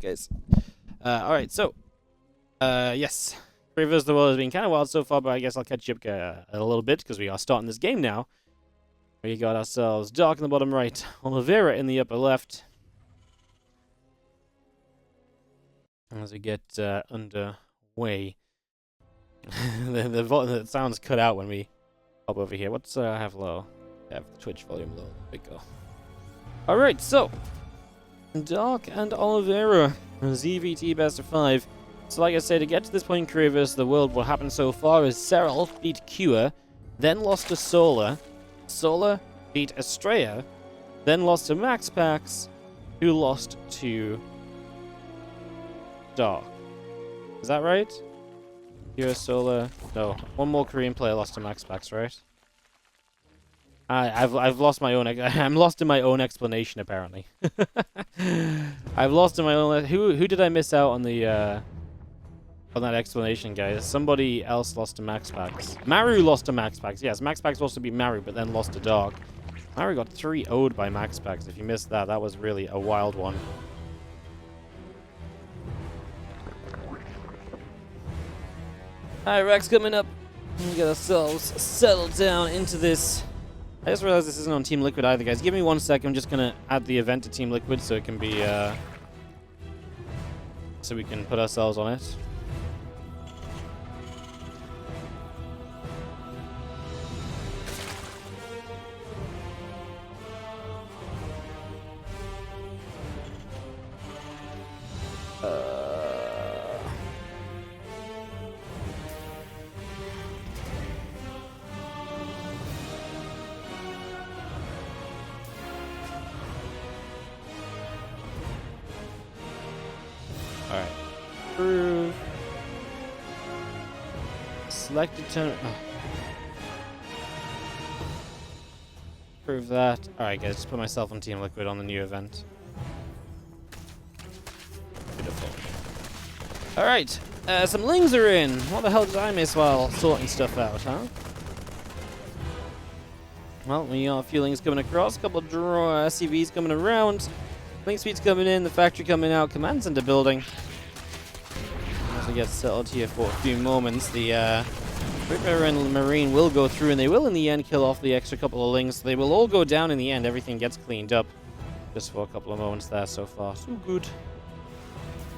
guys. Alright, so yes, Rivers the World has been kind of wild so far, but I guess I'll catch you up a little bit because we are starting this game now. We got ourselves Dark in the bottom right, Oliveira in the upper left. As we get underway, the sounds cut out when we hop over here. What's I have low? I have the Twitch volume low. There we go. All right, so Dark and Oliveira, ZvT best of 5. So like I said, to get to this point in career versus the world, what happened so far is Serral beat Cure, then lost to Solar. Solar beat Estrella, then lost to MaxPax, who lost to Dark. Is that right? Cure, Solar. No, one more Korean player lost to MaxPax, right? I've lost my own. I'm lost in my own explanation apparently. I've lost in my own. Who did I miss out on the on that explanation, guys? Somebody else lost to MaxPax. Maru lost to MaxPax. Yes, MaxPax was to beat Maru, but then lost to Dark. Maru got 3-0'd by MaxPax. If you missed that, that was really a wild one. Alright, Rex coming up. We get ourselves settled down into this. I just realized this isn't on Team Liquid either, guys. Give me 1 second. I'm just gonna add the event to Team Liquid so it can be so we can put ourselves on it. Alright. Approve. Selected turn. Oh. Approve that. Alright, guys, just put myself on Team Liquid on the new event. Beautiful. Alright. Some lings are in. What the hell did I miss while sorting stuff out, huh? Well, we got a few lings coming across. A couple of SCVs coming around. Link speed's coming in, the factory coming out, command center building. As we get settled here for a few moments, the Ripper and Marine will go through, and they will in the end kill off the extra couple of links. They will all go down in the end. Everything gets cleaned up just for a couple of moments there so far. So good.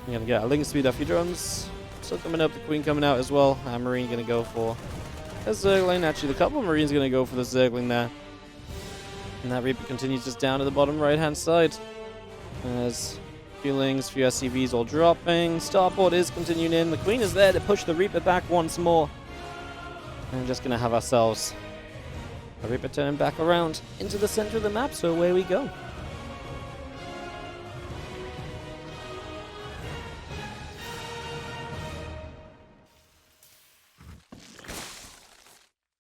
We're gonna get a link speed off your drones. Still coming up, the Queen coming out as well. Marine gonna go for a Zergling. Actually, the couple of Marines gonna go for the Zergling there. And that Reaper continues just down to the bottom right-hand side. As feelings, few SCVs all dropping. Starport is continuing in. The Queen is there to push the Reaper back once more. And we're just going to have ourselves a Reaper turn back around into the center of the map, so away we go.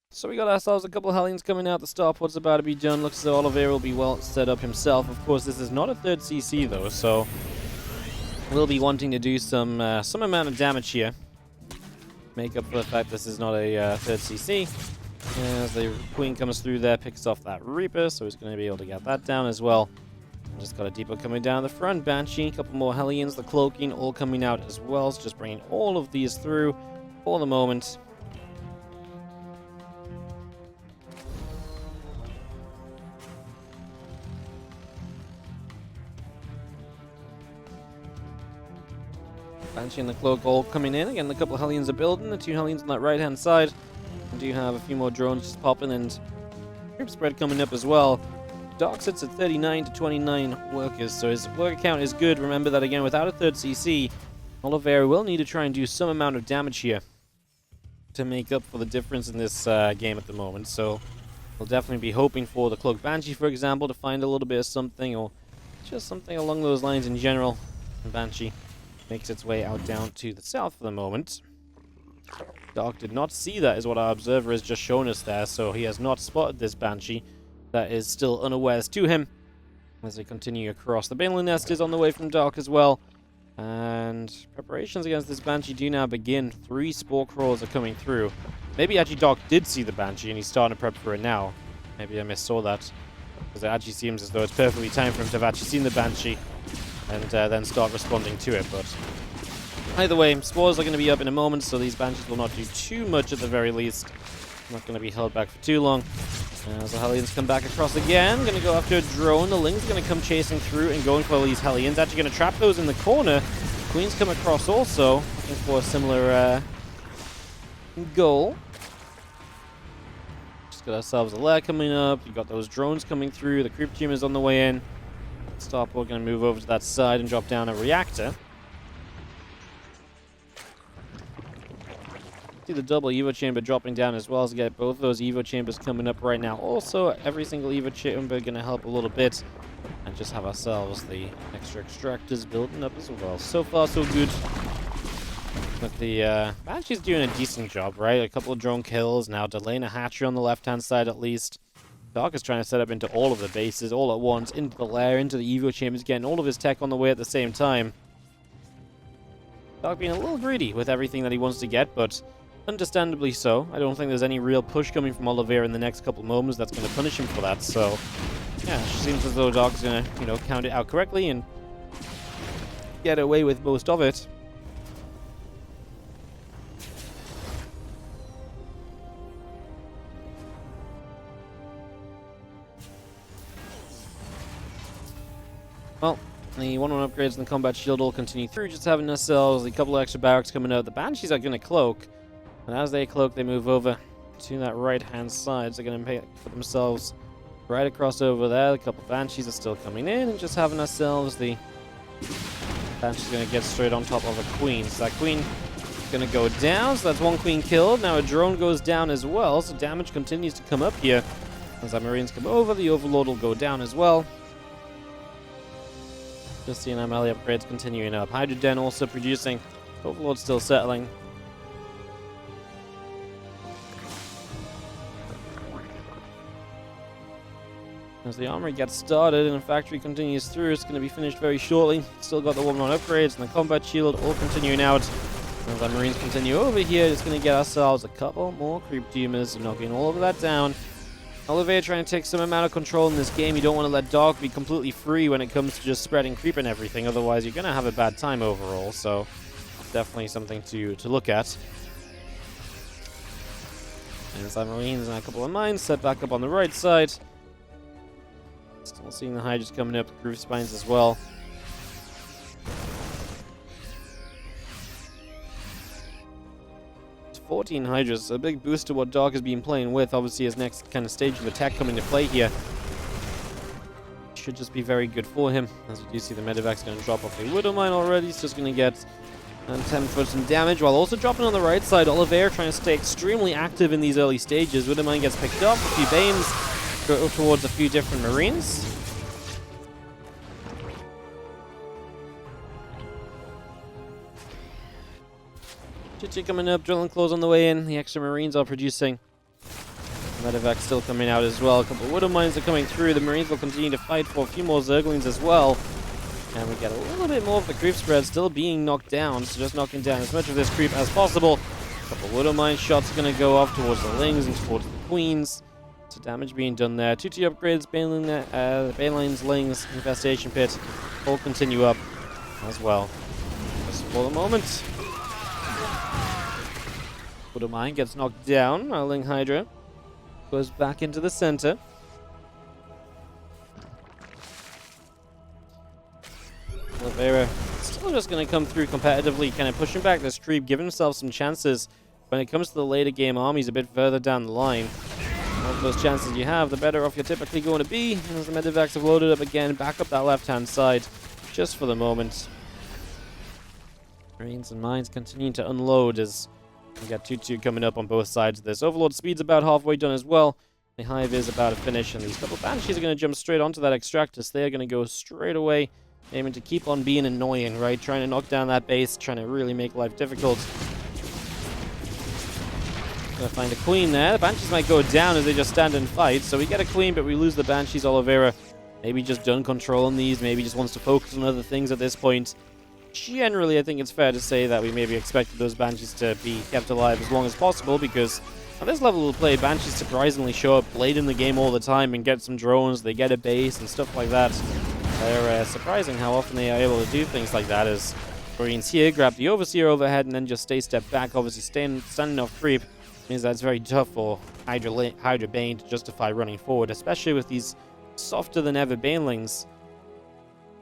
So we got ourselves a couple of Hellions coming out. The Starport's about to be done. Looks as though Oliveira will be well set up himself. Of course, this is not a third CC though, so we'll be wanting to do some amount of damage here. Make up for the fact this is not a third CC. As the Queen comes through there, picks off that Reaper, so he's going to be able to get that down as well. Just got a Depot coming down the front. Banshee, a couple more Hellions, the Cloaking all coming out as well. So just bringing all of these through for the moment. Banshee and the Cloak all coming in. Again, a couple of Hellions are building. The 2 Hellions on that right-hand side. We do have a few more drones just popping, and group spread coming up as well. Dark sits at 39 to 29 workers, so his worker count is good. Remember that, again, without a third CC, Oliveira will need to try and do some amount of damage here to make up for the difference in this game at the moment. So we'll definitely be hoping for the Cloak Banshee, for example, to find a little bit of something, or just something along those lines in general. And Banshee makes its way out down to the south for the moment. Dark did not see that, is what our observer has just shown us there, so he has not spotted this Banshee. That is still unawares to him. As they continue across, the Banelin Nest is on the way from Dark as well. And preparations against this Banshee do now begin. 3 Spore Crawlers are coming through. Maybe actually Dark did see the Banshee and he's starting to prep for it now. Maybe I missaw that. Because it actually seems as though it's perfectly timed for him to have actually seen the Banshee. and then start responding to it. But either way, spores are going to be up in a moment, so these Banshees will not do too much at the very least. Not going to be held back for too long. As the Hellions come back across again, going to go after a drone. The Ling's going to come chasing through and going for these Hellions. Actually going to trap those in the corner. Queen's come across also, looking for a similar goal. Just got ourselves a lair coming up. You got those drones coming through. The creep tumors on the way in. Starport going to move over to that side and drop down a reactor. See the double Evo chamber dropping down as well to get both of those Evo chambers coming up right now. Also, every single Evo chamber going to help a little bit. And just have ourselves the extra extractors building up as well. So far, so good. But the Banshee's doing a decent job, right? A couple of drone kills. Now delaying a hatchery on the left-hand side at least. Dark is trying to set up into all of the bases all at once. Into the lair, into the Evo chambers, getting all of his tech on the way at the same time. Dark being a little greedy with everything that he wants to get, but understandably so. I don't think there's any real push coming from Oliveira in the next couple of moments that's going to punish him for that, so yeah, it seems as though Dark's going to, count it out correctly and get away with most of it. Well, the 1-1 upgrades and the combat shield all continue through, just having ourselves a couple of extra barracks coming out. The Banshees are going to cloak. And as they cloak, they move over to that right-hand side. So they're going to put themselves right across over there. A couple of Banshees are still coming in. And just having ourselves the Banshee's going to get straight on top of a Queen. So that Queen is going to go down. So that's one Queen killed. Now a drone goes down as well. So damage continues to come up here. As our Marines come over, the Overlord will go down as well. Just seeing our melee upgrades continuing up. Hydra Den also producing. Overlord still settling. As the armory gets started and the factory continues through, it's going to be finished very shortly. Still got the 1-1 upgrades and the combat shield all continuing out. As our Marines continue over here, just going to get ourselves a couple more creep tumors, knocking all of that down. Oliveira trying to take some amount of control in this game. You don't want to let Dark be completely free when it comes to just spreading creep and everything, otherwise you're going to have a bad time overall, so definitely something to look at. And as our Marines and a couple of mines set back up on the right side. Still seeing the Hydras coming up, groove spines as well. It's 14 Hydras, a big boost to what Dark has been playing with. Obviously his next kind of stage of attack coming to play here. Should just be very good for him. As you do see, the medevac's going to drop off a Widow Mine already. It's just going to get attempt for some damage while also dropping on the right side. Oliveira trying to stay extremely active in these early stages. Widow Mine gets picked up, a few Banes. Go towards a few different Marines. Chichi coming up, drilling claws on the way in. The extra Marines are producing. Medevac still coming out as well. A couple of Widow Mines are coming through. The Marines will continue to fight for a few more Zerglings as well. And we get a little bit more of the creep spread still being knocked down. So just knocking down as much of this creep as possible. A couple of Widow Mine shots are going to go off towards the Lings and towards the Queens. So damage being done there. 2-2 upgrades, Banelines, Lings, Infestation Pit, all continue up as well. Just for the moment. Widow Mine gets knocked down. Our Ling Hydra goes back into the center. Oliveira still just going to come through competitively, kind of pushing back this creep, giving himself some chances. When it comes to the later game armies a bit further down the line, the more of those chances you have, the better off you're typically going to be. As the medevacs have loaded up again, back up that left-hand side, just for the moment. Marines and mines continuing to unload as we got 2-2 coming up on both sides of this. Overlord speed's about halfway done as well. The Hive is about to finish, and these couple Banshees are going to jump straight onto that Extractor. So they're going to go straight away, aiming to keep on being annoying, right? Trying to knock down that base, trying to really make life difficult. Gonna find a Queen there. The Banshees might go down as they just stand and fight. So we get a Queen, but we lose the Banshees. Oliveira maybe just done controlling these, maybe just wants to focus on other things at this point. Generally, I think it's fair to say that we maybe expected those Banshees to be kept alive as long as possible, because at this level of play, Banshees surprisingly show up late in the game all the time and get some drones, they get a base and stuff like that. They're surprising how often they are able to do things like that. As Marines here grab the Overseer overhead and then just stay step back. Obviously, standing off creep means that it's very tough for Hydra Bane to justify running forward, especially with these softer than ever Banelings.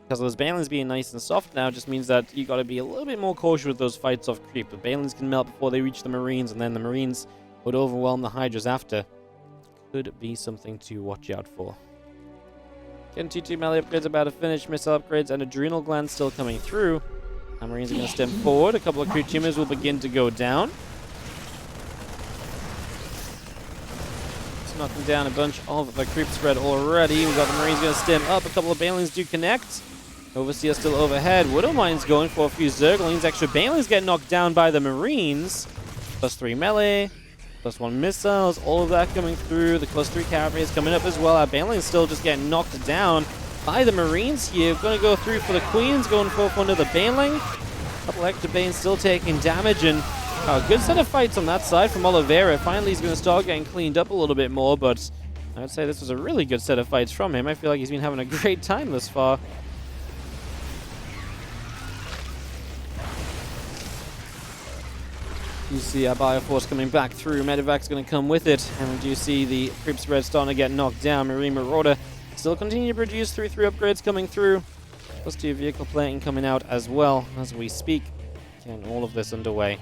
Because those Banelings being nice and soft now just means that you got to be a little bit more cautious with those fights off creep. The Banelings can melt before they reach the Marines, and then the Marines would overwhelm the Hydras after. Could be something to watch out for. Getting 2 melee upgrades about to finish, missile upgrades and adrenal glands still coming through. And Marines are going to step forward. A couple of creep tumors will begin to go down. It's knocking down a bunch of the creep spread already. We've got the Marines going to stem up. A couple of Banelings do connect. Overseer still overhead. Widowmine's going for a few Zerglings. Extra Banelings get knocked down by the Marines. +3 melee. +1 missiles, all of that coming through. The +3 carapace coming up as well. Our Baneling's still just getting knocked down by the Marines here. Going to go through for the Queens, going for under the Baneling. A couple extra Banes still taking damage, and a good set of fights on that side from Oliveira. Finally, he's going to start getting cleaned up a little bit more, but I would say this was a really good set of fights from him. I feel like he's been having a great time thus far. You see our Bioforce coming back through. Medevac's going to come with it. And we do see the creep spread starting to get knocked down. Marine Marauder still continue to produce 3 upgrades coming through. +2 vehicle plating coming out as well as we speak. Getting all of this underway.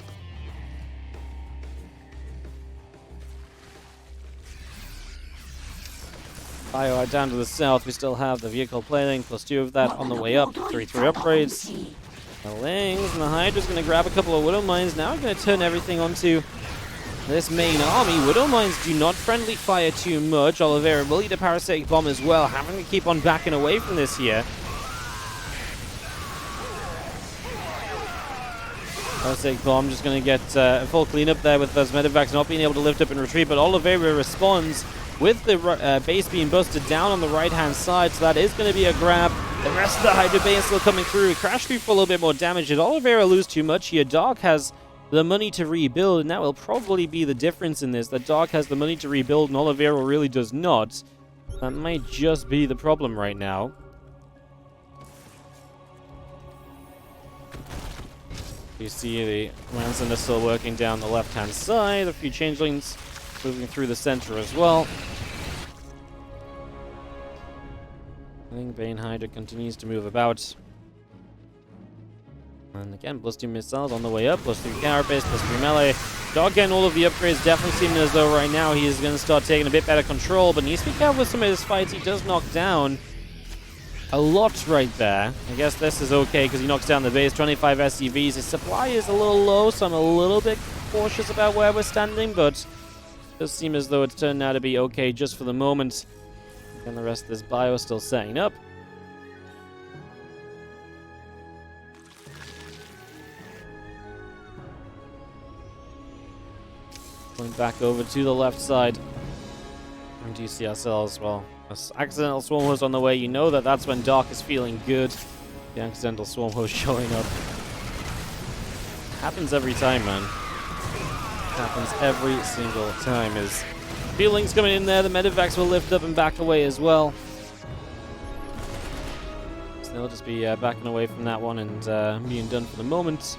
Bio out down to the south. We still have the vehicle plating. +2 of that on the way up. 3 upgrades. The Lings and the Hydra's going to grab a couple of Widow Mines. Now we're going to turn everything onto this main army. Widow Mines do not friendly fire too much. Oliveira will eat a Parasitic Bomb as well, having to keep on backing away from this here. Parasitic Bomb just going to get a full cleanup there with those Medevacs not being able to lift up and retreat, but Oliveira responds with the base being busted down on the right-hand side, so that is going to be a grab. The rest of the Hydra Bane still coming through. Crash through for a little bit more damage. Did Oliveira lose too much here? Dark has the money to rebuild, and that will probably be the difference in this. That Dark has the money to rebuild, and Oliveira really does not. That might just be the problem right now. You see the Ransom is still working down the left-hand side. A few Changelings moving through the center as well. I think Bane Hydra continues to move about. And again, +2 missiles on the way up, +3 carapace, +3 melee. Dog getting all of the upgrades, definitely seeming as though right now he is going to start taking a bit better control, but needs to be careful with some of his fights. He does knock down a lot right there. I guess this is okay because he knocks down the base. 25 SCVs. His supply is a little low, so I'm a little bit cautious about where we're standing, but it does seem as though it's turned out to be okay just for the moment. And the rest of this bio is still setting up. Going back over to the left side. And do you see ourselves, well, accidental swarm host on the way. You know that that's when Dark is feeling good. The accidental swarm host showing up. Happens every time, man. Happens every single time. Is Feelings coming in there. The Medevacs will lift up and back away as well. So they'll just be backing away from that one and being done for the moment.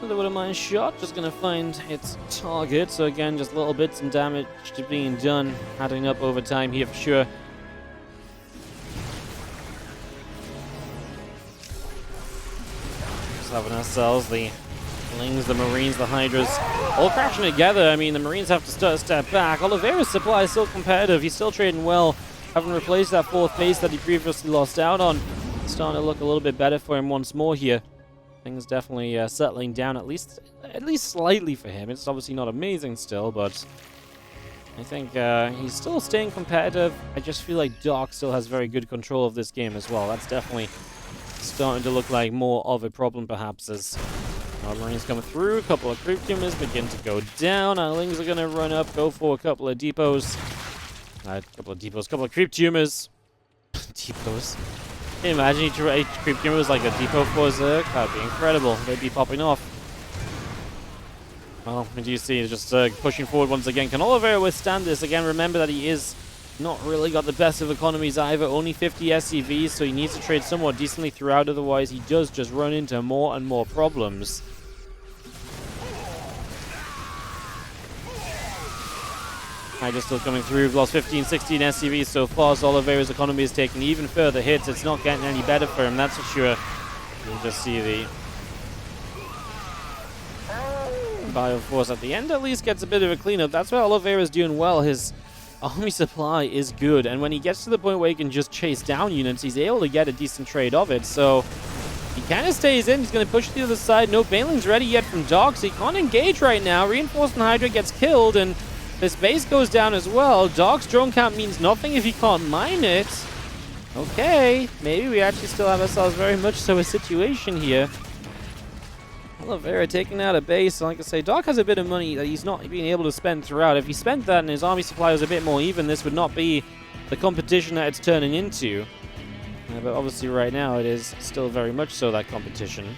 The Widow Mine shot, just going to find its target. So again, just little bits and damage to being done, adding up over time here for sure. Just having ourselves the Lings, the Marines, the Hydras, all crashing together. I mean, the Marines have to start a step back. Oliveira's supply is still competitive. He's still trading well, having replaced that 4th base that he previously lost out on. It's starting to look a little bit better for him once more here. Things definitely settling down, at least slightly for him. It's obviously not amazing still, but I think he's still staying competitive. I just feel like Dark still has very good control of this game as well. That's definitely starting to look like more of a problem, perhaps, as our Marines come through. A couple of creep tumors begin to go down. Our Lings are going to run up, go for a couple of depots. Couple of creep tumors. Depots. Can you imagine each creep gamer was like a depot for Zerg? That'd be incredible. They'd be popping off. Well, as you see, just pushing forward once again. Can Oliveira withstand this? Again, remember that he is not really got the best of economies either. Only 50 SCVs, so he needs to trade somewhat decently throughout. Otherwise, he does just run into more and more problems. Just still coming through. We've lost 15, 16 SCVs so far, so Oliveira's economy is taking even further hits. It's not getting any better for him, that's for sure. You'll just see the Bioforce at the end at least gets a bit of a cleanup. That's where Oliveira's doing well. His army supply is good, and when he gets to the point where he can just chase down units, he's able to get a decent trade of it. So he kind of stays in. He's going to push to the other side. No Baneling's ready yet from Doc, so he can't engage right now. Reinforcement Hydra gets killed, and this base goes down as well. Doc's drone count means nothing if he can't mine it. Okay, maybe we actually still have ourselves very much so a situation here. Oliveira taking out a base. Like I say, Doc has a bit of money that he's not being able to spend throughout. If he spent that and his army supply was a bit more even, this would not be the competition that it's turning into. But obviously right now it is still very much so that competition.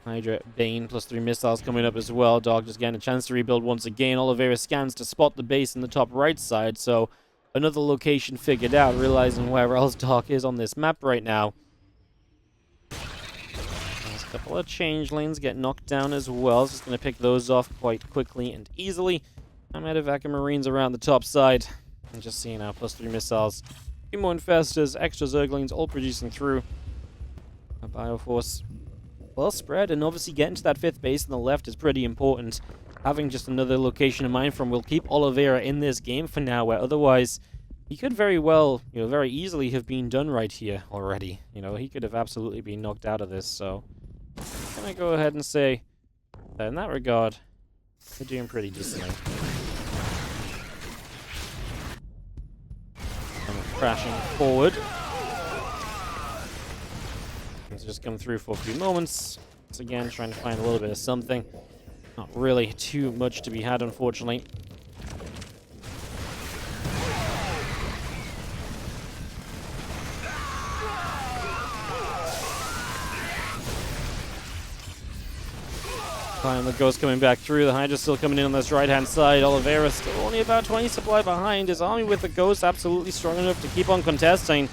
Hydra, Bane, +3 missiles coming up as well. Dog just getting a chance to rebuild once again. Oliveira scans to spot the base in the top right side, so another location figured out, realizing where else Dog is on this map right now. There's a couple of change lanes get knocked down as well. Just going to pick those off quite quickly and easily. I'm out of Vaca Marines around the top side. And just seeing now, +3 missiles. A few more infestors, extra Zerglings, all producing through. A Bioforce well spread, and obviously getting to that 5th base on the left is pretty important. Having just another location to mine from will keep Oliveira in this game for now, where otherwise he could very well, very easily have been done right here already. He could have absolutely been knocked out of this, so I'm gonna go ahead and say that in that regard, they're doing pretty decently. Crashing forward. Let's just come through for a few moments. Once again, trying to find a little bit of something. Not really too much to be had, unfortunately. Fine, the Ghost coming back through. The Hydra's still coming in on this right-hand side. Oliveira still only about 20 supply behind. His army with the Ghost absolutely strong enough to keep on contesting.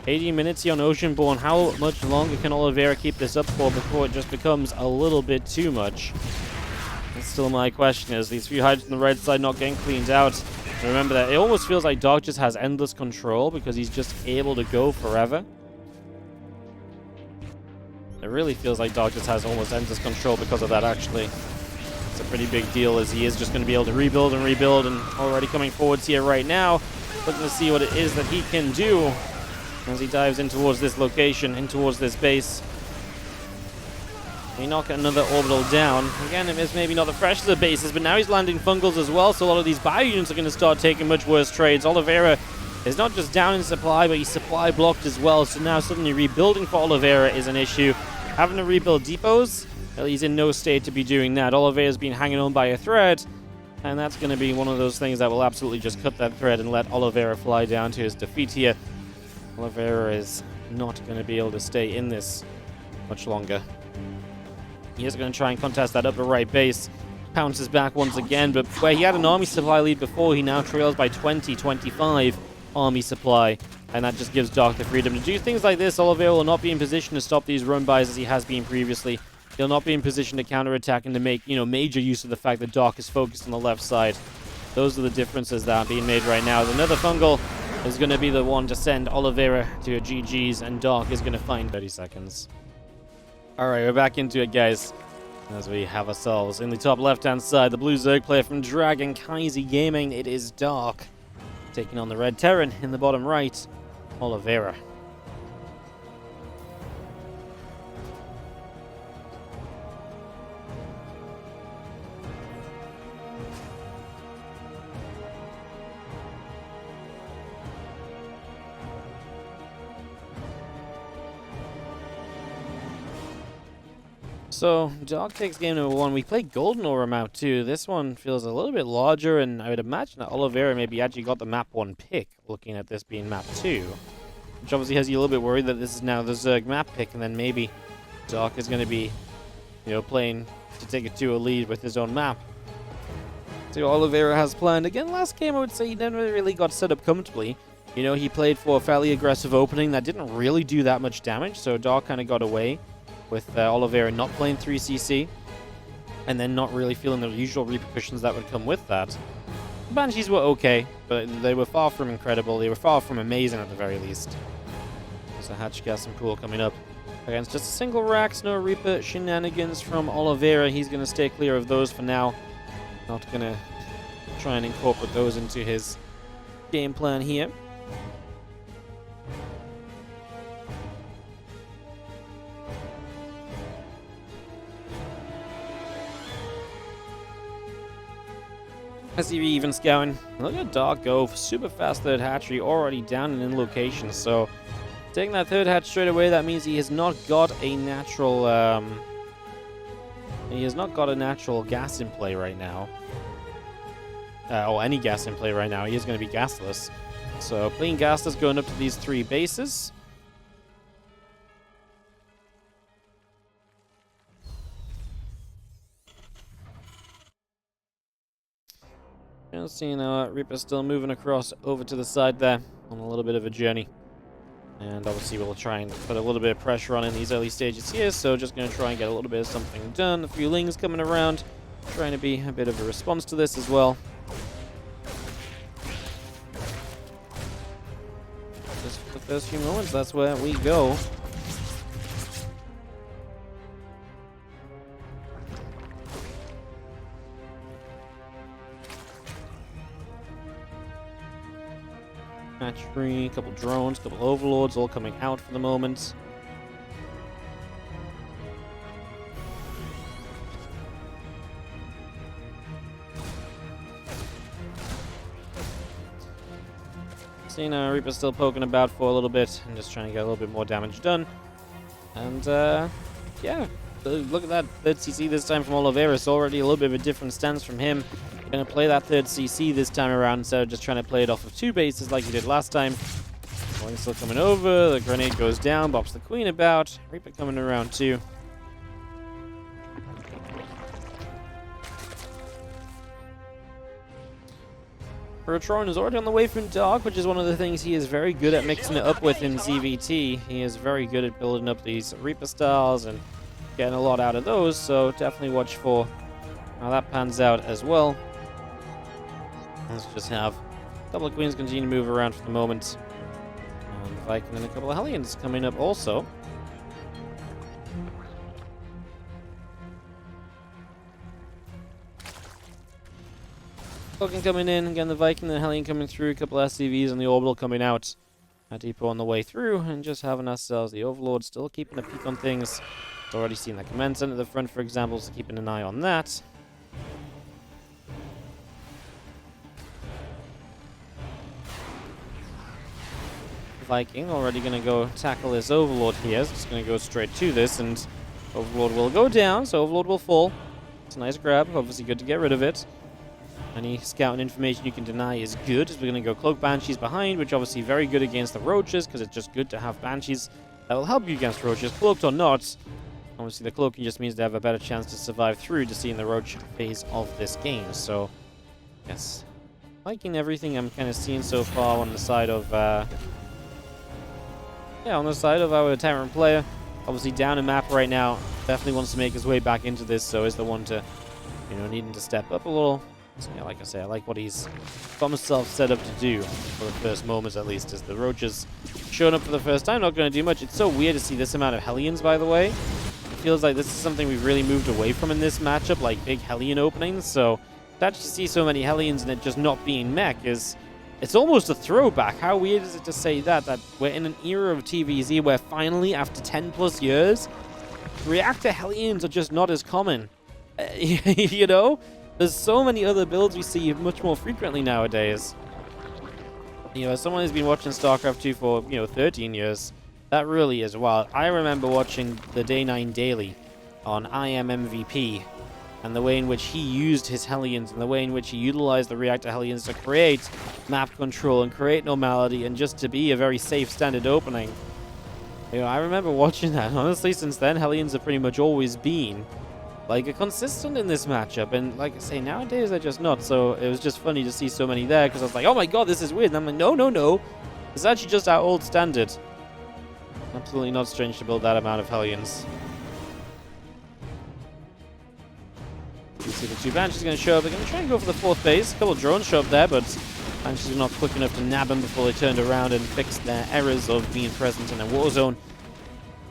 80 minutes here on Oceanborn. How much longer can Oliveira keep this up for before it just becomes a little bit too much? That's still my question, is these few Hydras on the right side not getting cleaned out. And remember that it almost feels like Doc just has endless control because he's just able to go forever. It really feels like Doc just has almost endless control because of that, actually. It's a pretty big deal, as he is just going to be able to rebuild and rebuild, and already coming forwards here right now, looking to see what it is that he can do as he dives in towards this location, in towards this base. We knock another orbital down. Again, it's maybe not the freshest of bases, but now he's landing fungals as well, so a lot of these bio units are going to start taking much worse trades. Oliveira is not just down in supply, but he's supply blocked as well, so now suddenly rebuilding for Oliveira is an issue. Having to rebuild depots, well, he's in no state to be doing that. Oliveira's been hanging on by a thread, and that's going to be one of those things that will absolutely just cut that thread and let Oliveira fly down to his defeat here. Oliveira is not going to be able to stay in this much longer. He is going to try and contest that upper right base. Pounces back once again, but where he had an army supply lead before, he now trails by 20, 25 army supply. And that just gives Doc the freedom to do things like this. Oliveira will not be in position to stop these run-bys as he has been previously. He'll not be in position to counterattack and to make, major use of the fact that Doc is focused on the left side. Those are the differences that are being made right now. Another fungal is going to be the one to send Oliveira to a GG's, and Doc is going to find 30 seconds. Alright, we're back into it, guys. As we have ourselves in the top left-hand side, the blue Zerg player from Dragon Kaisi Gaming. It is Doc taking on the red Terran in the bottom right, Oliveira. So, Dog takes game number 1. We played Golden Aura map 2. This one feels a little bit larger, and I would imagine that Oliveira maybe actually got the map 1 pick, looking at this being map 2. Which obviously has you a little bit worried that this is now the Zerg map pick, and then maybe Dog is going to be, playing to take it to a lead with his own map. So Oliveira has planned. Again, last game I would say he never really got set up comfortably. He played for a fairly aggressive opening that didn't really do that much damage, so Dog kind of got away with Oliveira not playing 3cc, and then not really feeling the usual repercussions that would come with that. Banshees were okay, but they were far from incredible. They were far from amazing at the very least. There's a Hatch Gas and Pool coming up against just a single Rax, no Reaper shenanigans from Oliveira. He's going to stay clear of those for now. Not going to try and incorporate those into his game plan here. SCV even scouting. Look at Dog go. Super fast third hatchery, already down and in location. So, taking that third hatch straight away, that means he has not got a natural, gas in play right now. Or any gas in play right now. He is going to be gasless. So, playing gasless going up to these 3 bases. Seeing Reaper still moving across over to the side there on a little bit of a journey. And obviously we'll try and put a little bit of pressure on in these early stages here, so just going to try and get a little bit of something done. A few lings coming around, trying to be a bit of a response to this as well. Just for the first few moments, that's where we go. Hatchery, a couple drones, a couple overlords, all coming out for the moment. Seeing Reaper still poking about for a little bit and just trying to get a little bit more damage done. And yeah, look at that third CC this time from Oliveira. It's already a little bit of a different stance from him. Going to play that third CC this time around instead of just trying to play it off of 2 bases like he did last time. Going still coming over, the grenade goes down, bops the queen about. Reaper coming around too. Rotron is already on the way from Dog, which is one of the things he is very good at mixing it up with in ZvT. He is very good at building up these Reaper styles and getting a lot out of those, so definitely watch for how that pans out as well. Let's just have a couple of queens continue to move around for the moment. And Viking and a couple of Hellions coming up also. Vulcan coming in, again the Viking and the Hellion coming through, a couple of SCVs and the Orbital coming out. A depot on the way through, and just having ourselves the Overlord still keeping a peek on things. It's already seen the command center at the front, for example, so keeping an eye on that. Viking already going to go tackle this Overlord here. It's just going to go straight to this, and Overlord will go down, so Overlord will fall. It's a nice grab, obviously good to get rid of it. Any scouting information you can deny is good, as we're going to go Cloak Banshees behind, which obviously very good against the Roaches, because it's just good to have Banshees that will help you against Roaches, cloaked or not. Obviously the cloaking just means they have a better chance to survive through to seeing the Roach phase of this game, so yes. Liking everything I'm kind of seeing so far on the side of on the side of our Tyrant player. Obviously down a map right now, definitely wants to make his way back into this, so is the one to, needing to step up a little. So yeah, like I say, I like what he's got himself set up to do for the first moments at least, as the Roaches showing up for the first time, not going to do much. It's so weird to see this amount of Hellions, by the way. It feels like this is something we've really moved away from in this matchup, like big Hellion openings, so to actually see so many Hellions and it just not being mech it's almost a throwback. How weird is it to say that we're in an era of TVZ where finally, after 10 plus years, reactor Hellions are just not as common. There's so many other builds we see much more frequently nowadays. As someone who's been watching StarCraft 2 for, 13 years, that really is wild. I remember watching the Day 9 Daily on I Am MVP, and the way in which he used his Hellions, and the way in which he utilized the Reactor Hellions to create map control and create normality, and just to be a very safe standard opening. You know, I remember watching that. Honestly, since then, Hellions have pretty much always been like a consistent in this matchup, and like I say, nowadays they're just not. So it was just funny to see so many there, because I was like, oh my god, this is weird. And I'm like, no, it's actually just our old standard. Absolutely not strange to build that amount of Hellions. You see the two Banshees going to show up. They're going to try and go for the fourth base. A couple of drones show up there, but Banshees are not quick enough to nab them before they turned around and fixed their errors of being present in a war zone.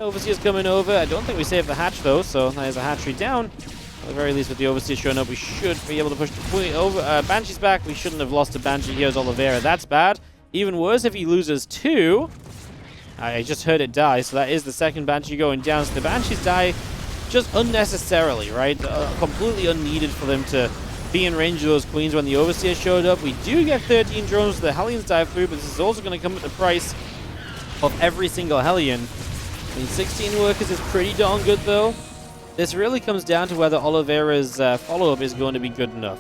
Overseer's coming over. I don't think we saved the hatch, though, so there's a hatchery down. At the very least, with the Overseer showing up, we should be able to push the over. Banshee's back. We shouldn't have lost a Banshee. Here's Oliveira. That's bad. Even worse if he loses two. I just heard it die, so that is the second Banshee going down. So the Banshees die just unnecessarily, right? Completely unneeded for them to be in range of those Queens when the Overseer showed up. We do get 13 drones, so the Hellions dive through, but this is also going to come at the price of every single Hellion. I mean, 16 workers is pretty darn good, though. This really comes down to whether Oliveira's follow-up is going to be good enough,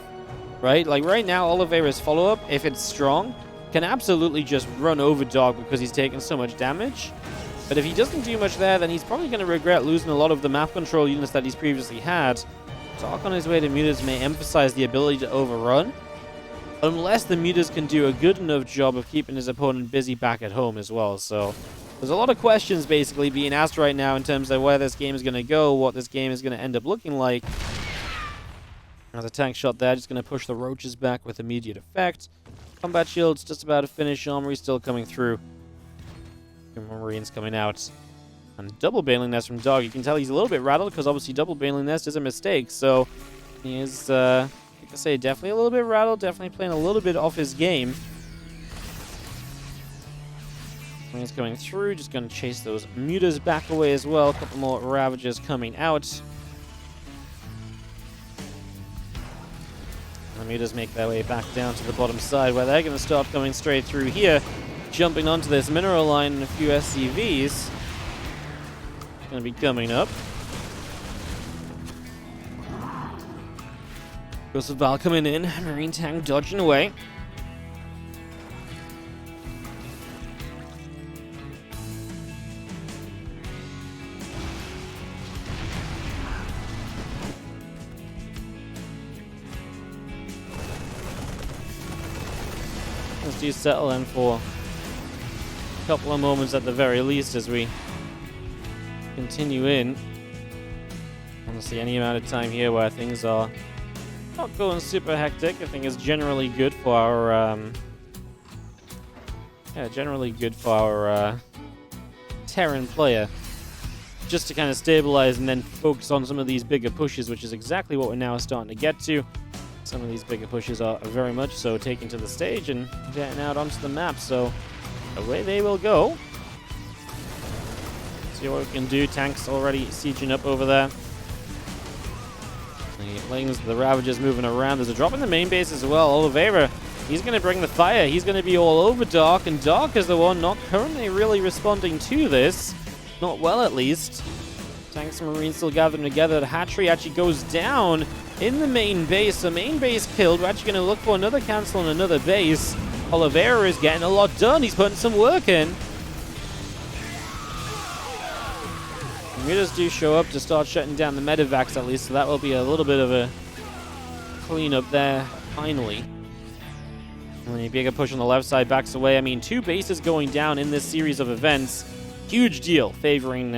right? Like, right now, Oliveira's follow-up, if it's strong, can absolutely just run over Dog because he's taken so much damage. But if he doesn't do much there, then he's probably going to regret losing a lot of the map control units that he's previously had. Dog on his way to Mutas may emphasize the ability to overrun, unless the Mutas can do a good enough job of keeping his opponent busy back at home as well. So there's a lot of questions basically being asked right now in terms of where this game is going to go, what this game is going to end up looking like. There's a tank shot there, just going to push the roaches back with immediate effect. Combat shield's just about to finish, armory still coming through. Marines coming out. And double Baneling Nest from Dog. You can tell he's a little bit rattled because obviously double Baneling Nest is a mistake. So he is, I can say, definitely a little bit rattled, definitely playing a little bit off his game. Marines coming through, just going to chase those Mutas back away as well. A couple more Ravagers coming out. The Mutas make their way back down to the bottom side where they're going to start coming straight through here. Jumping onto this mineral line and a few SCVs. Going to be coming up. Joseph Val coming in. Marine tank dodging away. Let's do settle in for a couple of moments at the very least as we continue in. Honestly, any amount of time here where things are not going super hectic, I think is generally good for our Terran player. Just to kind of stabilize and then focus on some of these bigger pushes, which is exactly what we're now starting to get to. Some of these bigger pushes are very much so taken to the stage and getting out onto the map, so away they will go. See what we can do. Tanks already sieging up over there. The Ravagers moving around. There's a drop in the main base as well. Oliveira, he's going to bring the fire. He's going to be all over Dark, and Dark is the one not currently really responding to this. Not well, at least. Tanks and Marines still gathering together. The hatchery actually goes down in the main base. The main base killed. We're actually going to look for another cancel on another base. Oliveira is getting a lot done. He's putting some work in. Mutas do show up to start shutting down the medevacs at least, so that will be a little bit of a cleanup there, finally. And the bigger push on the left side backs away. I mean, 2 bases going down in this series of events. Huge deal favoring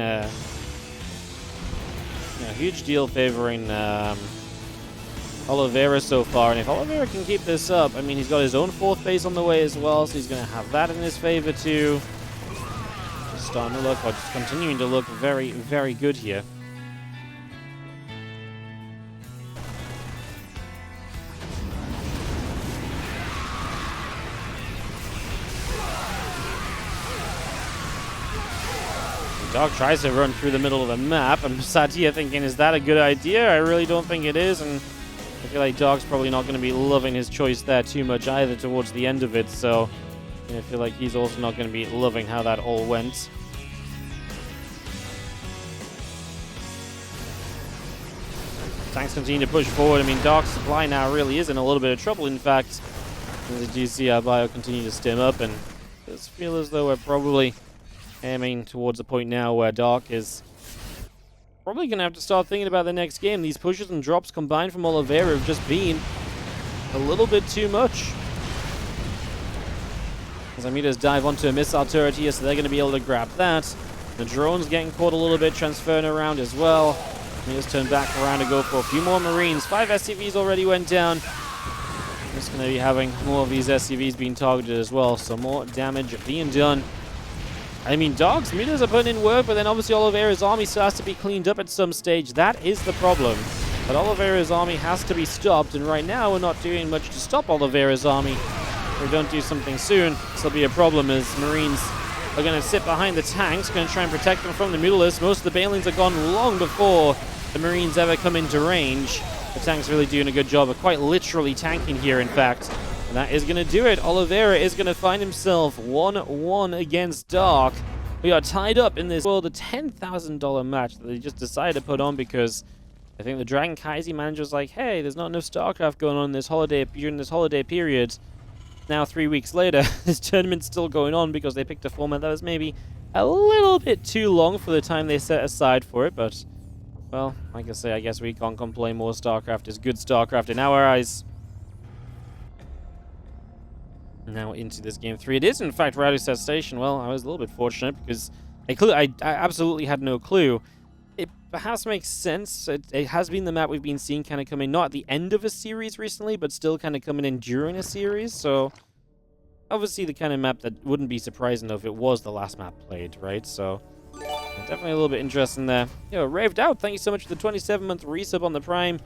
Oliveira so far. And if Oliveira can keep this up, I mean, he's got his own 4th base on the way as well, so he's going to have that in his favor too. Just starting to look, or just continuing to look very, very good here. Dog tries to run through the middle of the map. I'm sat here thinking, is that a good idea? I really don't think it is, and I feel like Dog's probably not going to be loving his choice there too much either towards the end of it, so I feel like he's also not going to be loving how that all went. tanks continue to push forward. I mean, Dark's supply now really is in a little bit of trouble, in fact. As you see our bio continue to stim up, and it does feel as though we're probably aiming towards a point now where Dark is probably going to have to start thinking about the next game. These pushes and drops combined from Oliveira have just been a little bit too much. As Amidas dive onto a missile turret here, so they're going to be able to grab that. The drone's getting caught a little bit, transferring around as well. Amidas turn back around to go for a few more Marines. 5 SCVs already went down. Just going to be having more of these SCVs being targeted as well, so more damage being done. I mean, Dogs, Amidas are putting in work, but then obviously Oliveira's army still has to be cleaned up at some stage. That is the problem. But Oliveira's army has to be stopped, and right now we're not doing much to stop Oliveira's army. If we don't do something soon, this will be a problem, as Marines are going to sit behind the tanks, going to try and protect them from the Mutalisks. Most of the Banelings are gone long before the Marines ever come into range. The tank's really doing a good job of quite literally tanking here, in fact. And that is going to do it. Oliveira is going to find himself 1-1 against Dark. We are tied up in this world, a $10,000 match that they just decided to put on because I think the Dragon Kaiser manager was like, hey, there's not enough StarCraft going on during this holiday period. Now, 3 weeks later, this tournament's still going on because they picked a format that was maybe a little bit too long for the time they set aside for it, but, well, like I say, I guess we can't complain. More StarCraft is good StarCraft in our eyes. Now into this game 3. It is, in fact, Rowdy Station. Well, I was a little bit fortunate because I absolutely had no clue. It perhaps makes sense. It has been the map we've been seeing kind of coming, not at the end of a series recently, but still kind of coming in during a series. So, obviously the kind of map that wouldn't be surprising if it was the last map played, right? So, definitely a little bit interesting there. Yo, Raved Out, thank you so much for the 27-month resub on the Prime.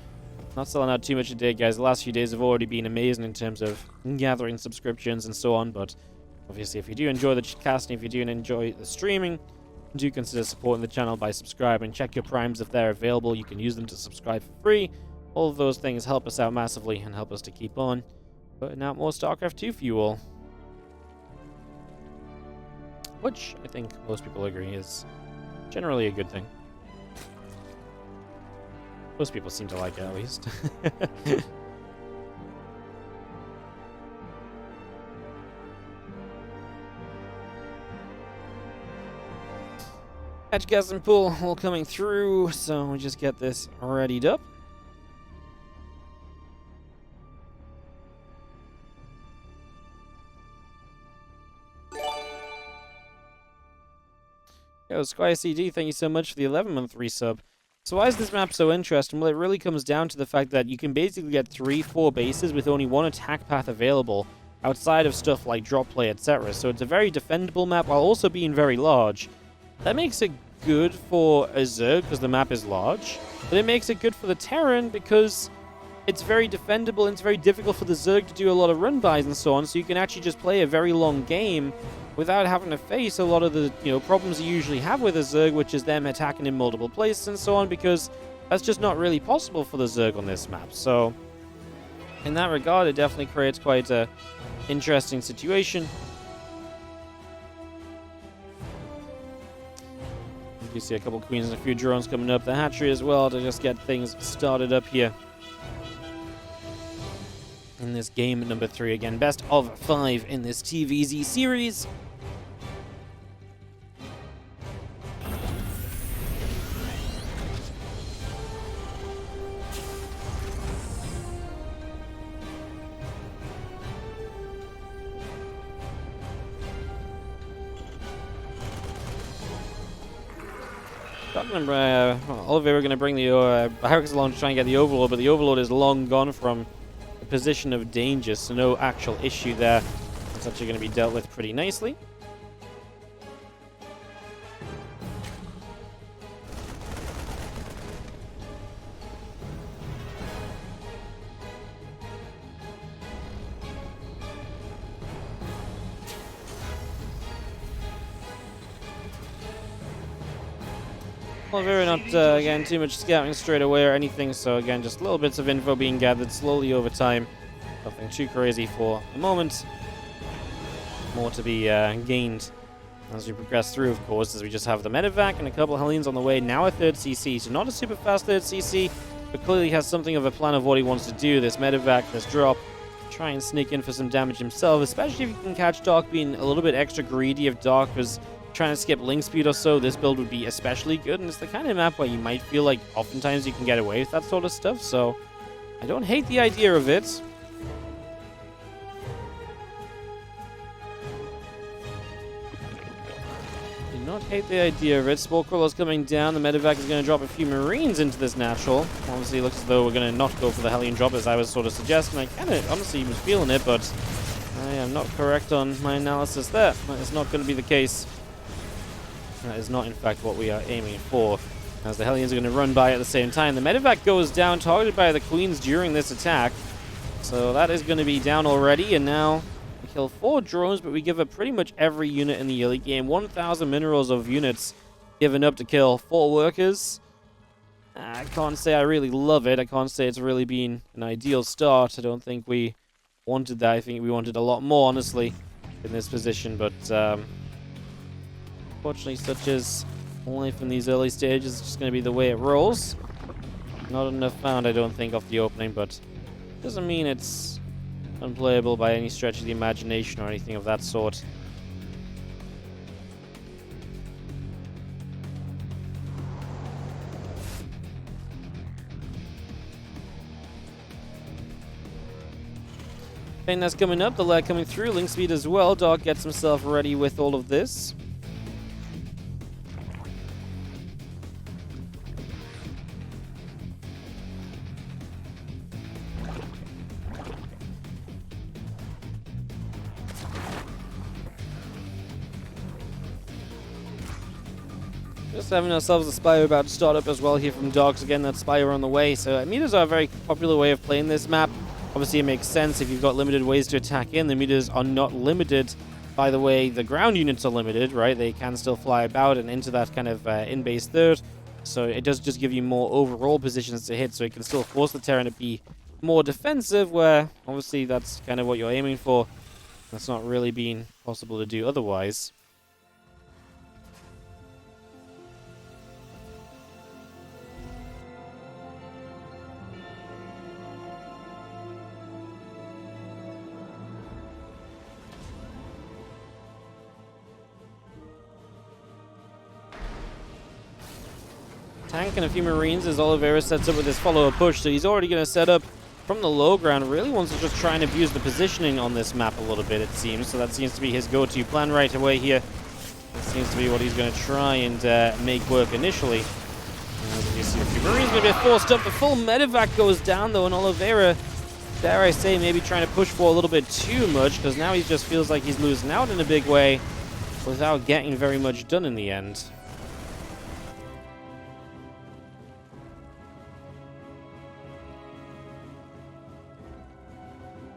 Not selling out too much today, guys. The last few days have already been amazing in terms of gathering subscriptions and so on, but obviously if you do enjoy the casting, if you do enjoy the streaming, do consider supporting the channel by subscribing. Check your primes if they're available. You can use them to subscribe for free. All of those things help us out massively and help us to keep on putting out more StarCraft 2 for you all. Which I think most people agree is generally a good thing. Most people seem to like it, at least. Patch gas and pool all coming through, so we just get this readied up. Yo, Squire CD, thank you so much for the 11-month resub. So why is this map so interesting? Well, it really comes down to the fact that you can basically get 3-4 bases with only one attack path available outside of stuff like drop play, etc. So it's a very defendable map while also being very large. That makes it good for a Zerg because the map is large, but it makes it good for the Terran because it's very defendable and it's very difficult for the Zerg to do a lot of run-bys and so on, so you can actually just play a very long game without having to face a lot of the problems you usually have with a Zerg, which is them attacking in multiple places and so on, because that's just not really possible for the Zerg on this map. So in that regard, it definitely creates quite a interesting situation. You see a couple queens and a few drones coming up the hatchery as well to just get things started up here in this game number 3. Again, best of 5 in this TVZ series. Oliveira going to bring the Hyrix along to try and get the Overlord, but the Overlord is long gone from a position of danger, so no actual issue there. It's actually going to be dealt with pretty nicely. Oliveira not again too much scouting straight away or anything, so again just little bits of info being gathered slowly over time. Nothing too crazy for the moment. More to be gained as we progress through, of course, as we just have the medevac and a couple of Hellions on the way. Now a 3rd CC, so not a super fast 3rd CC, but clearly has something of a plan of what he wants to do. This medevac, this drop, try and sneak in for some damage himself, especially if you can catch Doc being a little bit extra greedy. If Doc was trying to skip link speed or so, this build would be especially good, and it's the kind of map where you might feel like oftentimes you can get away with that sort of stuff, so I don't hate the idea of it. Not hate the idea of it. Spore Crawler's coming down. The medevac is going to drop a few Marines into this natural. Obviously, it looks as though we're going to not go for the Hellion drop, as I was sort of suggesting. I kind of honestly was feeling it, but I am not correct on my analysis there. That is not going to be the case. That is not, in fact, what we are aiming for, as the Hellions are going to run by at the same time. The medevac goes down, targeted by the Queens during this attack. So that is going to be down already, and now we kill 4 drones, but we give up pretty much every unit in the early game. 1,000 minerals of units given up to kill 4 workers. I can't say I really love it. I can't say it's really been an ideal start. I don't think we wanted that. I think we wanted a lot more, honestly, in this position. But unfortunately, such as life in these early stages, it's just going to be the way it rolls. Not enough found, I don't think, off the opening, but doesn't mean it's unplayable by any stretch of the imagination or anything of that sort. And that's coming up, the lag coming through, link speed as well. Doc gets himself ready with all of this. Just having ourselves a Spire about to start up as well here from Dogs. Again, that Spire on the way. So meters are a very popular way of playing this map. Obviously, it makes sense if you've got limited ways to attack in. The meters are not limited by the way the ground units are limited, right? They can still fly about and into that kind of in-base third. So it does just give you more overall positions to hit, so it can still force the Terran to be more defensive, where obviously that's kind of what you're aiming for. That's not really been possible to do otherwise. Tank and a few Marines as Oliveira sets up with his follower push, so he's already going to set up from the low ground. Really wants to just try and abuse the positioning on this map a little bit, it seems. So that seems to be his go-to plan right away here. That seems to be what he's going to try and make work initially. You see a few Marines going to be forced up. The full medevac goes down though, and Oliveira, dare I say, maybe trying to push for a little bit too much, because now he just feels like he's losing out in a big way without getting very much done in the end.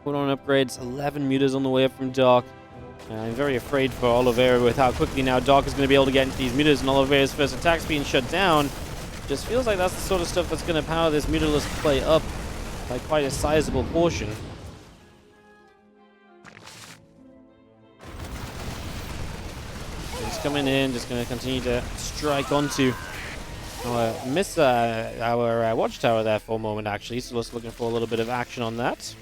Put on upgrades, 11 meters on the way up from Doc. I'm very afraid for Oliveira with how quickly now Doc is going to be able to get into these meters, and Oliveira's first attack's being shut down. Just feels like that's the sort of stuff that's going to power this meterless play up by quite a sizable portion. He's coming in, just going to continue to strike onto our watchtower there for a moment, actually. So just looking for a little bit of action on that.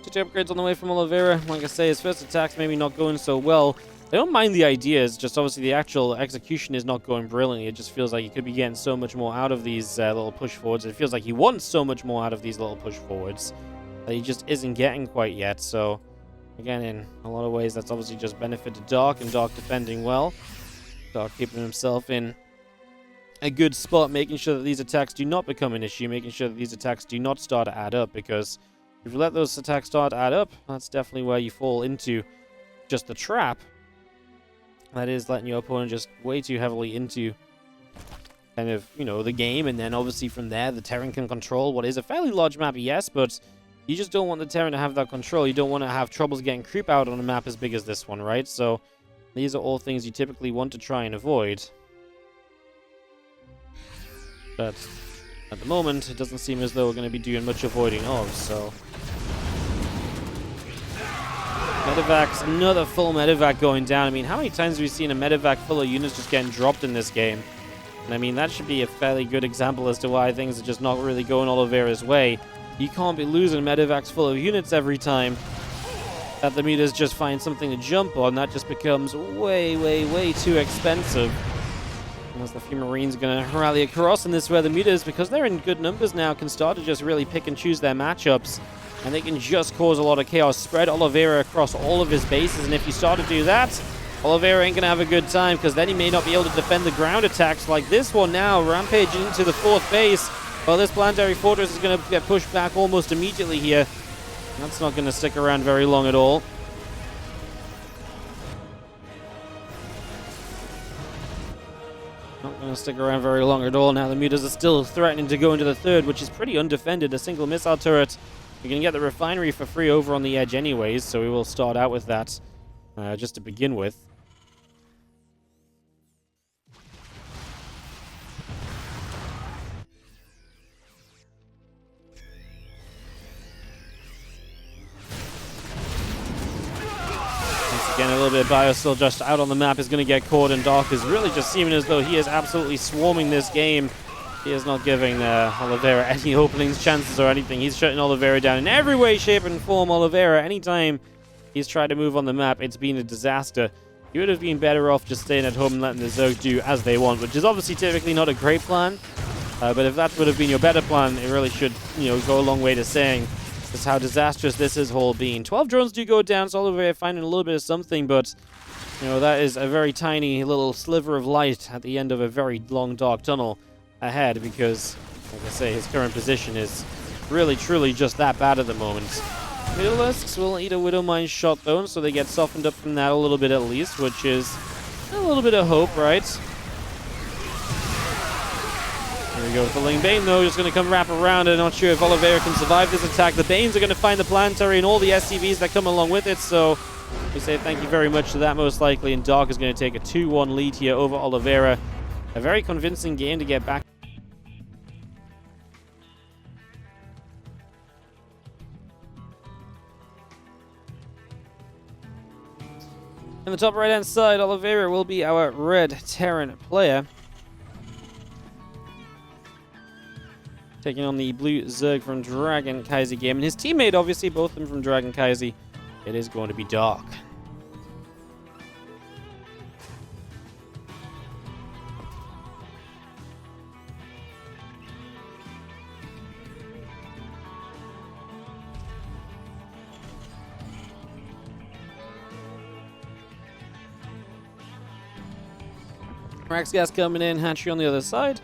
Upgrades on the way from Oliveira. Like I say, his first attack's maybe not going so well. I don't mind the ideas, just obviously the actual execution is not going brilliantly. It just feels like he could be getting so much more out of these little push forwards. It feels like he wants so much more out of these little push forwards that he just isn't getting quite yet. So, again, in a lot of ways, that's obviously just benefited Doc, and Doc defending well. Doc keeping himself in a good spot, making sure that these attacks do not become an issue, making sure that these attacks do not start to add up, because if you let those attacks start to add up, that's definitely where you fall into just the trap. That is letting your opponent just way too heavily into kind of, you know, the game, and then obviously from there, the Terran can control what is a fairly large map, yes, but you just don't want the Terran to have that control. You don't want to have troubles getting creep out on a map as big as this one, right? So These are all things you typically want to try and avoid. But at the moment, it doesn't seem as though we're going to be doing much avoiding of, so... Medevacs, another full medevac going down. I mean, how many times have we seen a medevac full of units just getting dropped in this game? And I mean, that should be a fairly good example as to why things are just not really going Oliveira's way. You can't be losing medevacs full of units every time that the meters just find something to jump on. That just becomes way, way, way too expensive. As the few Marines are going to rally across, and this is where the meters, because they're in good numbers now, can start to just really pick and choose their matchups. And they can just cause a lot of chaos. Spread Oliveira across all of his bases, and if you start to do that, Oliveira ain't going to have a good time, because then he may not be able to defend the ground attacks like this one now. Rampaging into the 4th base. Well, this planetary fortress is going to get pushed back almost immediately here. That's not going to stick around very long at all. Not going to stick around very long at all. Now the mutas are still threatening to go into the 3rd, which is pretty undefended. A single missile turret. You're going to get the refinery for free over on the edge anyways, so we will start out with that just to begin with. Once again, a little bit of bio still just out on the map is going to get caught, and Doc is really just seeming as though he is absolutely swarming this game. He is not giving Oliveira any openings, chances, or anything. He's shutting Oliveira down in every way, shape, and form. Oliveira, anytime he's tried to move on the map, it's been a disaster. He would have been better off just staying at home and letting the Zerg do as they want, which is obviously typically not a great plan. But if that would have been your better plan, it really should, go a long way to saying just how disastrous this has all been. 12 drones do go down, so Oliveira finding a little bit of something, but that is a very tiny little sliver of light at the end of a very long, dark tunnel ahead, because, like I say, his current position is really, truly just that bad at the moment. Middlelisks will eat a Widowmine shot, though, so they get softened up from that a little bit at least, which is a little bit of hope, right? Here we go with the Ling Bane, though, just going to come wrap around. I'm not sure if Oliveira can survive this attack. The Banes are going to find the planetary and all the SCVs that come along with it, so we say thank you very much to that, most likely, and Dark is going to take a 2-1 lead here over Oliveira. A very convincing game to get back. In the top right-hand side, Oliveira will be our red Terran player, taking on the blue Zerg from Dragon Kaiser game. And his teammate, obviously, both of them from Dragon Kaiser, it is going to be Dark. Rax gas coming in, Hatchery on the other side.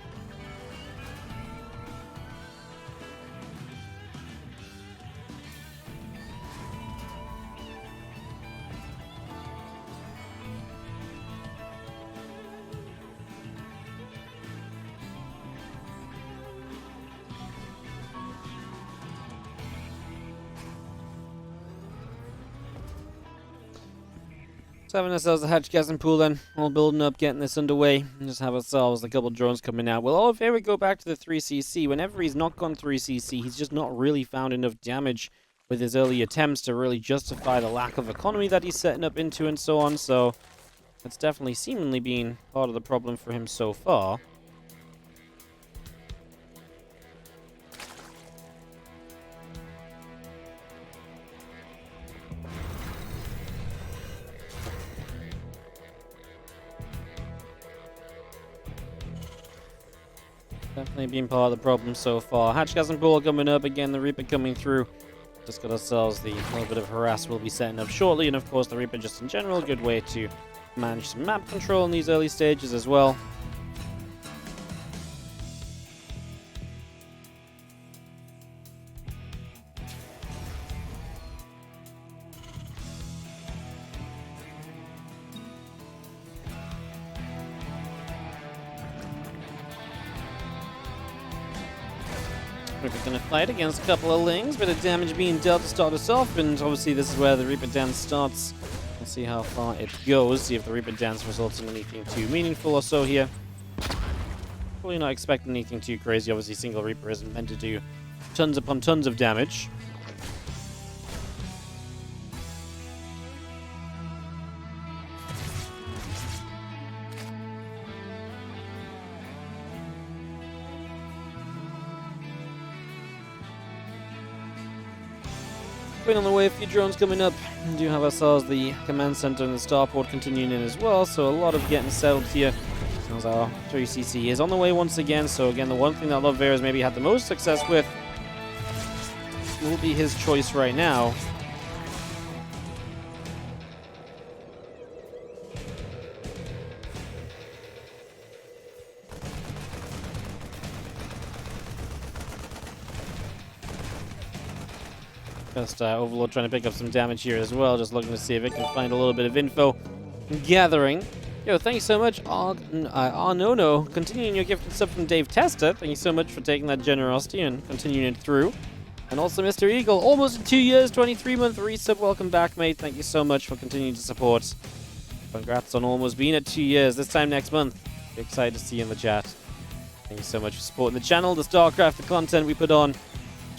Having ourselves a hatch gas and pool then, all building up, getting this underway, and just have ourselves a couple drones coming out. Well, Oliveira go back to the 3cc. Whenever he's not gone 3cc, he's just not really found enough damage with his early attempts to really justify the lack of economy that he's setting up into and so on, so that's definitely seemingly been part of the problem for him so far. Definitely been part of the problem so far. Hatch gas and pool coming up again, the Reaper coming through. Just got ourselves the little bit of harass we'll be setting up shortly, and of course the Reaper just in general, a good way to manage some map control in these early stages as well. Reaper going to fight against a couple of Lings, bit of damage being dealt to start us off, and obviously this is where the Reaper dance starts We'll see how far it goes, see if the Reaper Dance results in anything too meaningful or so here. Probably not expecting anything too crazy. Obviously, single Reaper isn't meant to do tons upon tons of damage. On the way, a few drones coming up. We do have ourselves the command center and the starport continuing in as well, so a lot of getting settled here. As our 3CC is on the way once again, so again, the one thing that Oliveira has maybe had the most success with will be his choice right now. Just Overlord trying to pick up some damage here as well, just looking to see if it can find a little bit of info gathering. Yo, thank you so much, Arnono. Continuing your gifted sub from Dave Tester. Thank you so much for taking that generosity and continuing it through. And also Mr. Eagle, almost 2 years, 23-month resub. Welcome back, mate. Thank you so much for continuing to support. Congrats on almost being at 2 years. This time next month. Be excited to see you in the chat. Thank you so much for supporting the channel, the StarCraft, the content we put on.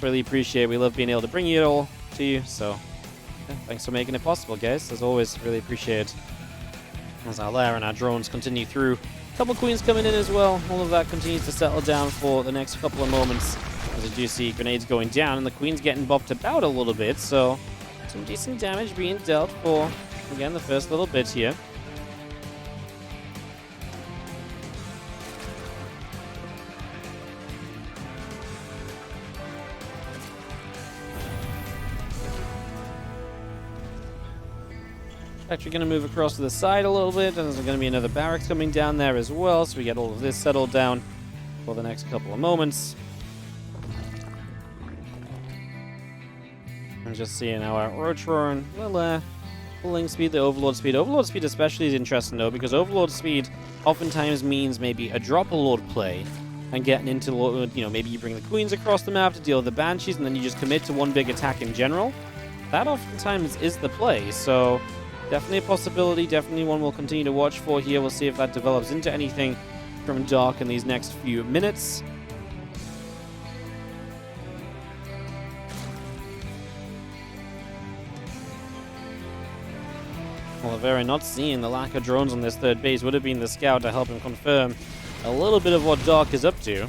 Really appreciate it. We love being able to bring it all to you, so yeah, thanks for making it possible, guys. As always, really appreciate it. As our lair and our drones continue through. A couple queens coming in as well. All of that continues to settle down for the next couple of moments. As we do see grenades going down, and the queen's getting bopped about a little bit, so some decent damage being dealt for, again, the first little bit here. Actually going to move across to the side a little bit, and there's going to be another barracks coming down there as well, so we get all of this settled down for the next couple of moments. And just seeing how our Roachroar and pulling speed, the Overlord speed. Overlord speed especially is interesting though, because Overlord speed oftentimes means maybe a drop-a-lord play, and getting into, you know, maybe you bring the queens across the map to deal with the banshees, and then you just commit to one big attack in general. That oftentimes is the play, so definitely a possibility, definitely one we'll continue to watch for here. We'll see if that develops into anything from Dark in these next few minutes. Oliveira not seeing the lack of drones on this third base. Would have been the scout to help him confirm a little bit of what Dark is up to.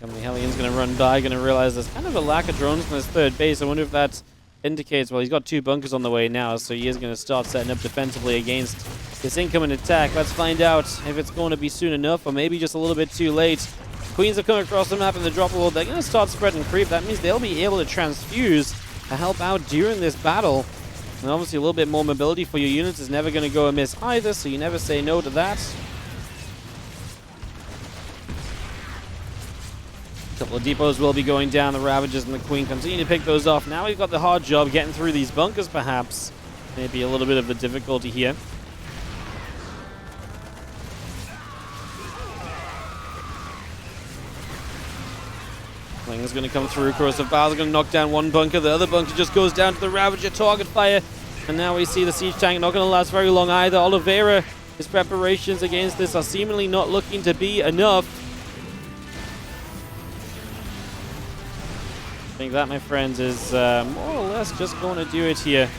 The Hellions going to run by, going to realize there's kind of a lack of drones on this third base. I wonder if that indicates, well, he's got 2 bunkers on the way now, so he is going to start setting up defensively against this incoming attack. Let's find out if it's going to be soon enough, or maybe just a little bit too late. Queens have come across the map in the drop-a-lord. They're going to start spreading creep. That means they'll be able to transfuse to help out during this battle. And obviously a little bit more mobility for your units is never going to go amiss either, so you never say no to that. A couple of depots will be going down. The Ravagers and the Queen continue to pick those off. Now we've got the hard job getting through these bunkers, perhaps. Maybe a little bit of the difficulty here. Is going to come through. Corrosive Bowels are going to knock down one bunker. The other bunker just goes down to the Ravager target fire. And now we see the siege tank not going to last very long either. Oliveira, his preparations against this are seemingly not looking to be enough. I think that, my friends, is more or less just going to do it here.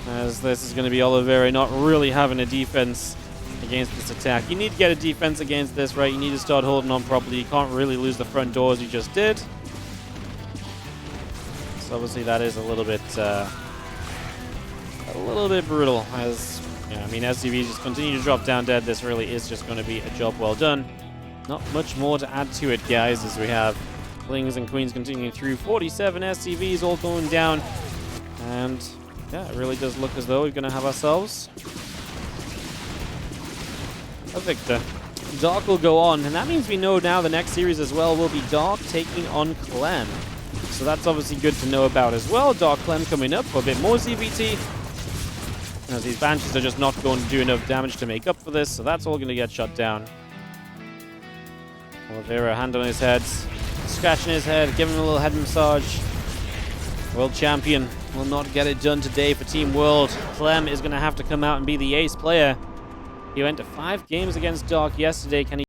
As this is going to be Oliveira not really having a defense against this attack. You need to get a defense against this, right? You need to start holding on properly. You can't really lose the front door as you just did. So obviously that is a little bit brutal. As yeah, I mean, SCVs just continue to drop down dead. This really is just going to be a job well done. Not much more to add to it, guys, as we have Kings and Queens continuing through. 47 SCVs all going down. And yeah, it really does look as though we're going to have ourselves a victor. Dark will go on, and that means we know now the next series as well will be Dark taking on Clem. So that's obviously good to know about as well. Dark Clem coming up for a bit more ZvT. As these Banshees are just not going to do enough damage to make up for this, so that's all going to get shut down. Oliveira, hand on his head, scratching his head, giving him a little head massage. World champion will not get it done today for Team World. Clem is going to have to come out and be the ace player. He went to 5 games against Doc yesterday. Can he